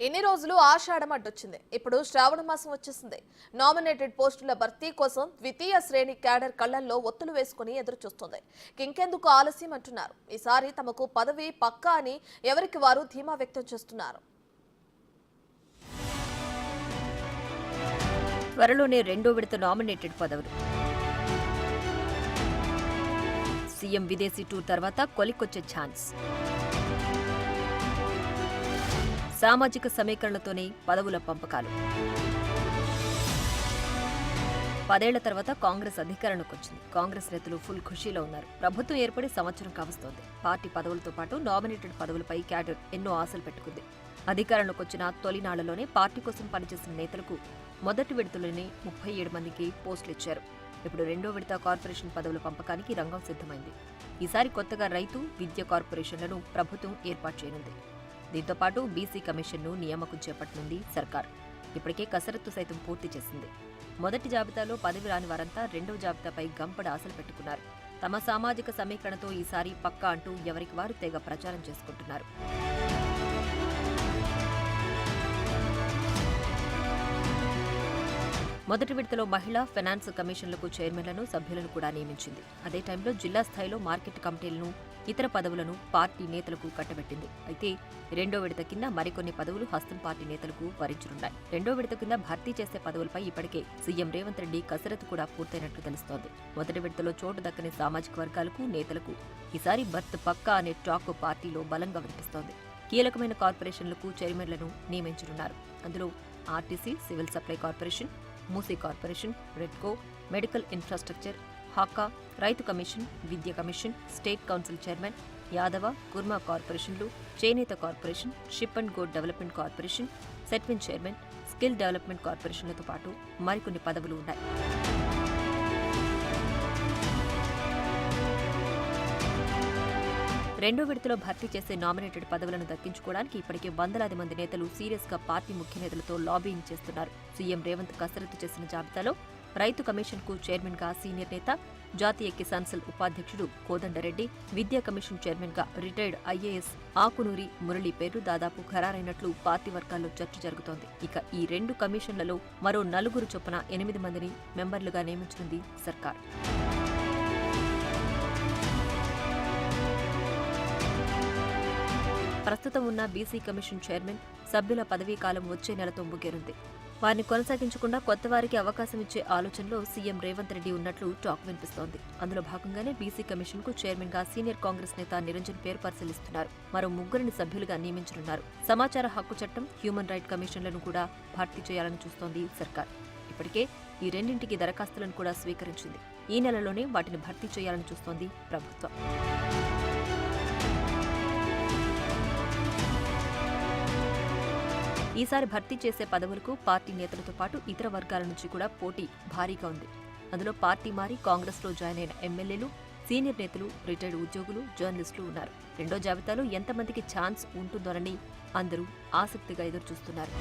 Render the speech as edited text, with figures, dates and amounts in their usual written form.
ఎన్ని రోజులు ఆషాఢం అడ్డొచ్చింది. ఇప్పుడు శ్రావణ మాసం వచ్చేసింది. నామినేటెడ్ పోస్టుల భర్తీ కోసం ద్వితీయ శ్రేణి క్యాడర్ కళ్లల్లో ఒత్తులు వేసుకుని ఎదురు చూస్తుంది. ఇంకెందుకు ఆలస్యం అంటున్నారు. ఈసారి తమకు పదవి పక్కా అని ఎవరికి వారు ధీమా వ్యక్తం చేస్తున్నారు. త్వరలోనే రెండో విడత నామినేటెడ్ పదవులు. సీఎం విదేశీ టూర్ తర్వాత కొలికొచ్చే ఛాన్స్. సామాజిక సమీకరణలతోనే పదవుల పంపకాలు. 10 ఏళ్ల తర్వాత కాంగ్రెస్ అధికారంలోకి వచ్చింది. కాంగ్రెస్ నేతలు ఫుల్ ఖుషీలో ఉన్నారు. ప్రభుత్వం ఏర్పడి సంవత్సరం కావస్తోంది. పార్టీ పదవులతో పాటు నామినేటెడ్ పదవులపై క్యాడర్ ఎన్నో ఆశలు పెట్టుకుంది. అధికారంలోకి వచ్చిన తొలినాళ్లలోనే పార్టీ కోసం పనిచేసిన నేతలకు మొదటి విడతలోనే 37 మందికి పోస్టులు ఇచ్చారు. ఇప్పుడు రెండో విడత కార్పొరేషన్ పదవుల పంపకానికి రంగం సిద్ధమైంది. ఈసారి కొత్తగా రైతు, విద్య కార్పొరేషన్లను ప్రభుత్వం ఏర్పాటు చేయనుంది. దీంతో పాటు బీసీ కమిషన్ను నియామకం చేపట్టనుంది సర్కార్. ఇప్పటికే కసరత్తు సైతం పూర్తి చేసింది. మొదటి జాబితాలో పదవి రాని వారంతా రెండవ జాబితాపై గంపడ ఆశలు పెట్టుకున్నారు. తమ సామాజిక సమీకరణతో ఈసారి పక్కా అంటూ ఎవరికి వారు తెగ ప్రచారం చేసుకుంటున్నారు. మొదటి విడతలో మహిళా ఫైనాన్స్ కమిషన్లకు చైర్మన్లను, సభ్యులను కూడా నియమించింది. అదే టైంలో జిల్లా స్థాయిలో మార్కెట్ కమిటీలను, ఇతర పదవులను పార్టీ నేతలకు కట్టబెట్టింది. అయితే రెండో విడత కింద మరికొన్ని పదవులు హస్తం పార్టీ నేతలకు వరించనున్నాయి. రెండో విడత కింద భర్తీ చేసే పదవులపై ఇప్పటికే సీఎం రేవంత్ రెడ్డి కసరత్తు కూడా పూర్తయినట్లు తెలుస్తోంది. మొదటి విడతలో చోటు దక్కని సామాజిక వర్గాలకు, నేతలకు ఈసారి బర్త్ పక్కా అనే టాక్ పార్టీలో బలంగా వినిపిస్తోంది. కీలకమైన కార్పొరేషన్లకు చైర్మన్లను నియమించనున్నారు. అందులో RTC, civil supply corporation, Musi corporation, REDCO, medical infrastructure, HACA, రైతు కమిషన్, విద్య commission, state council chairman, Yadava, Kurma కార్పొరేషన్లు, చేనేత corporation, sheep and goat development corporation, SETWIN chairman, skill development కార్పొరేషన్లతో పాటు మరికొన్ని పదవులు ఉన్నాయి. రెండో విడతలో భర్తీ చేసే నామినేటెడ్ పదవులను దక్కించుకోవడానికి ఇప్పటికే వందలాది మంది నేతలు సీరియస్ గా పార్టీ ముఖ్య నేతలతో లాబింగ్ చేస్తున్నారు. సీఎం రేవంత్ కసరత్తు చేసిన జాబితాలో రైతు కమిషన్ కు చైర్మన్ గా సీనియర్ నేత, జాతీయ కిసాన్ సెల్ ఉపాధ్యక్షుడు కోదండరెడ్డి, విద్యా కమిషన్ చైర్మన్ గా రిటైర్డ్ ఐఏఎస్ ఆకునూరి మురళి పేరు దాదాపు ఖరారైనట్లు పార్టీ వర్గాల్లో చర్చ జరుగుతోంది. ఇక ఈ రెండు కమిషన్లలో మరో 4 చొప్పున 8 మందిని మెంబర్లుగా నియమించనుంది సర్కార్. ప్రస్తుతం ఉన్న బీసీ కమిషన్ చైర్మన్, సభ్యుల పదవీ కాలం వచ్చే నెలతో ముగియనుంది. వారిని కొనసాగించకుండా కొత్త వారికి అవకాశం ఇచ్చే ఆలోచనలో సీఎం రేవంత్ రెడ్డి ఉన్నట్లు టాక్ వినిపిస్తోంది. అందులో భాగంగానే బీసీ కమిషన్ కు చైర్మన్ గా సీనియర్ కాంగ్రెస్ నేత నిరంజన్ పేరు పరిశీలిస్తున్నారు. మరో 3 సభ్యులుగా నియమించనున్నారు. సమాచార హక్కు చట్టం, హ్యూమన్ రైట్ కమిషన్లను కూడా భర్తీ చేయాలని చూస్తోంది సర్కార్. ఇప్పటికే ఈ రెండింటికి దరఖాస్తులను కూడా స్వీకరించింది. ఈ నెలలోనే వాటిని భర్తీ చేయాలని చూస్తోంది ప్రభుత్వం. ఈసారి భర్తీ చేసే పదవులకు పార్టీ నేతలతో పాటు ఇతర వర్గాల నుంచి కూడా పోటీ భారీగా ఉంది. అందులో పార్టీ మారి కాంగ్రెస్లో జాయిన్ అయిన ఎమ్మెల్యేలు, సీనియర్ నేతలు, రిటైర్డ్ ఉద్యోగులు, జర్నలిస్టులు ఉన్నారు. రెండో జాబితాలో ఎంతమందికి ఛాన్స్ ఉంటుందోనని అందరూ ఆసక్తిగా ఎదురుచూస్తున్నారు.